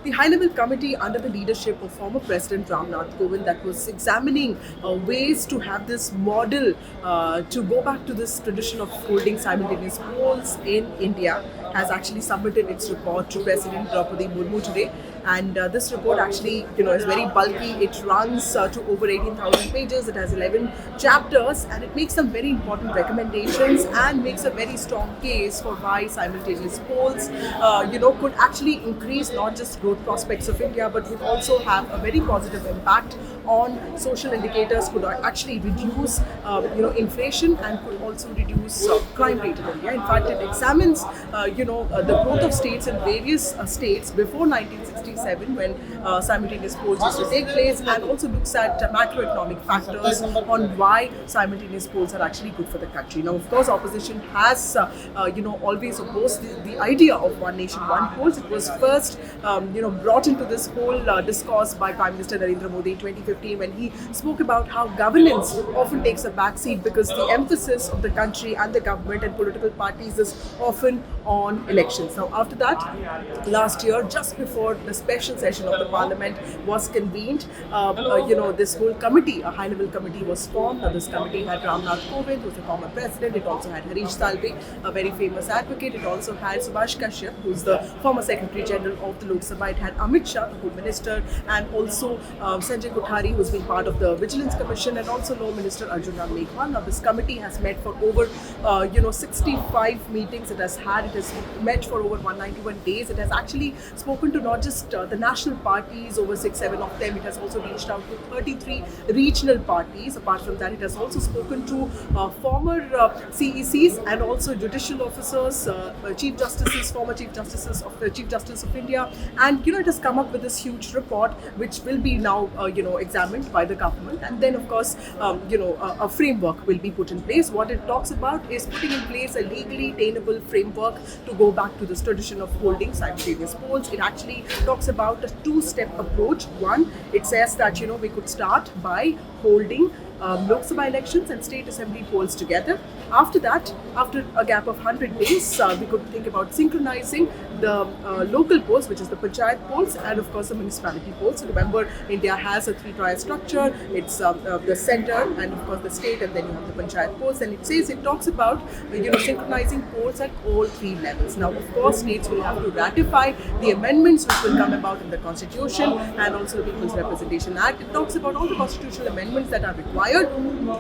the high-level committee under the leadership of former President Ram Nath Kovind that was examining ways to have this model to go back to this tradition of holding simultaneous polls in India has actually submitted its report to President Murmu today. And this report actually, is very bulky. It runs to over 18,000 pages. It has 11 chapters, and it makes some very important recommendations and makes a very strong case for why simultaneous polls, could actually increase not just growth prospects of India, but would also have a very positive impact on social indicators, could actually reduce, inflation, and could also reduce crime rate in India. In fact, it examines, the growth of states in various states before 1967, when simultaneous polls used to take place, and also looks at macroeconomic factors on why simultaneous polls are actually good for the country. Now, of course, opposition has, always opposed the idea of one nation, one polls. It was first, brought into this whole discourse by Prime Minister Narendra Modi in 2015, when he spoke about how governance often takes a backseat because the emphasis of the country and the government and political parties is often on elections. Now, after that, last year, just before the special session of the Parliament was convened, this whole committee, a high-level committee, was formed. This committee had Ram Nath Kovind, who was the former president. It also had Harish Salve, a very famous advocate. It also had Subhash Kashyap, who is the former Secretary General of the Lok Sabha. It had Amit Shah, the Home Minister, and also Sanjay Kothari, who has been part of the Vigilance Commission, and also Law Minister Arjun Ram Meghwal. Now, this committee has met for over, 65 meetings. It has met for over 191 days. It has actually spoken to not just the national parties, over 6-7 of them. It has also reached out to 33 regional parties. Apart from that, it has also spoken to former CECs and also judicial officers, chief justices, former chief justices of the Chief Justice of India, and it has come up with this huge report, which will be now examined by the government, and then of course a framework will be put in place. What it talks about is putting in place a legally attainable framework to go back to this tradition of holding simultaneous polls. It actually talks about a two-step approach. One, it says that we could start by holding Lok Sabha elections and state assembly polls together. After that, after a gap of 100 days, we could think about synchronizing the local polls, which is the panchayat polls, and of course the municipality polls. So remember, India has a three-tier structure. It's the center, and of course the state, and then you have the panchayat polls. And it talks about synchronizing polls at all three levels. Now, of course, states will have to ratify the amendments which will come about in the Constitution and also the People's Representation Act. It talks about all the constitutional amendments that are required.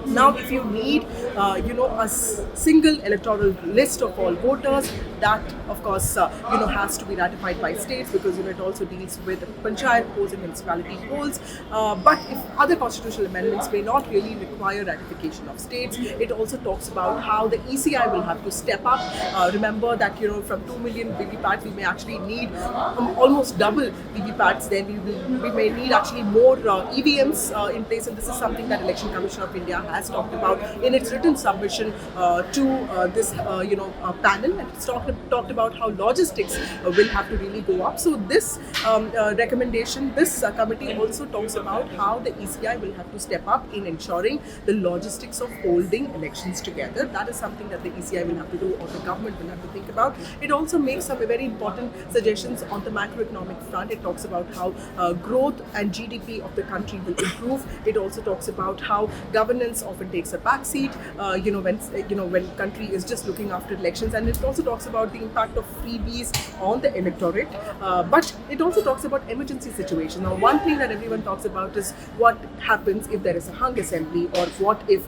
Now, if you need, a single electoral list of all voters, that of course, has to be ratified by states, because it also deals with panchayat polls and municipality polls. But if other constitutional amendments may not really require ratification of states, it also talks about how the ECI will have to step up. Remember that from 2 million VVPATs, we may actually need almost double VVPATs. Then we may need actually more EVMs in place, and this is something that Election Commission of India has talked about in its written submission to this panel, and it's talked about how logistics will have to really go up. So this recommendation, this committee also talks about how the ECI will have to step up in ensuring the logistics of holding elections together. That is something that the ECI will have to do, or the government will have to think about. It also makes some very important suggestions on the macroeconomic front. It talks about how growth and GDP of the country will improve. It also talks about how governance often takes a backseat, when country is just looking after elections, and it also talks about the impact of freebies on the electorate. But it also talks about emergency situations. Now, one thing that everyone talks about is what happens if there is a hung assembly, or what if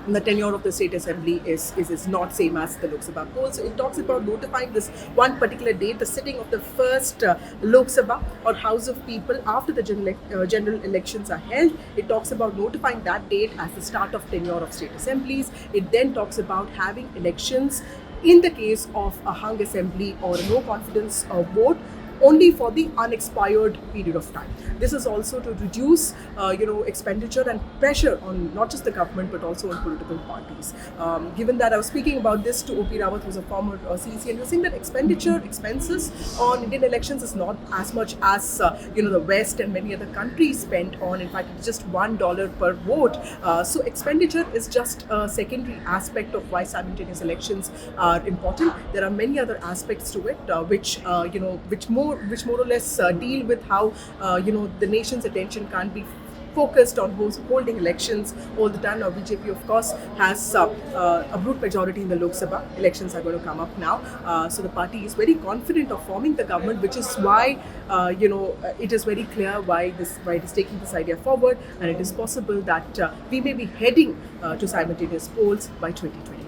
the tenure of the state assembly is not same as the Lok Sabha polls. So it talks about notifying this one particular date, the sitting of the first Lok Sabha or House of People after the general elections are held. It talks about notifying that date as the start of tenure of state assemblies. It then talks about having elections in the case of a hung assembly or a no confidence vote only for the unexpired period of time. This is also to reduce, expenditure and pressure on not just the government but also on political parties. Given that I was speaking about this to O.P. Rawat, who's a former CEC, and he was saying that expenses on Indian elections is not as much as the West and many other countries spent on. In fact, it's just $1 per vote. So expenditure is just a secondary aspect of why simultaneous elections are important. There are many other aspects to it, which more more or less deal with how the nation's attention can't be focused on who's holding elections all the time. Now, BJP, of course, has a brute majority in the Lok Sabha. Elections are going to come up now. So the party is very confident of forming the government, which is why, it is very clear why it is taking this idea forward. And it is possible that we may be heading to simultaneous polls by 2020.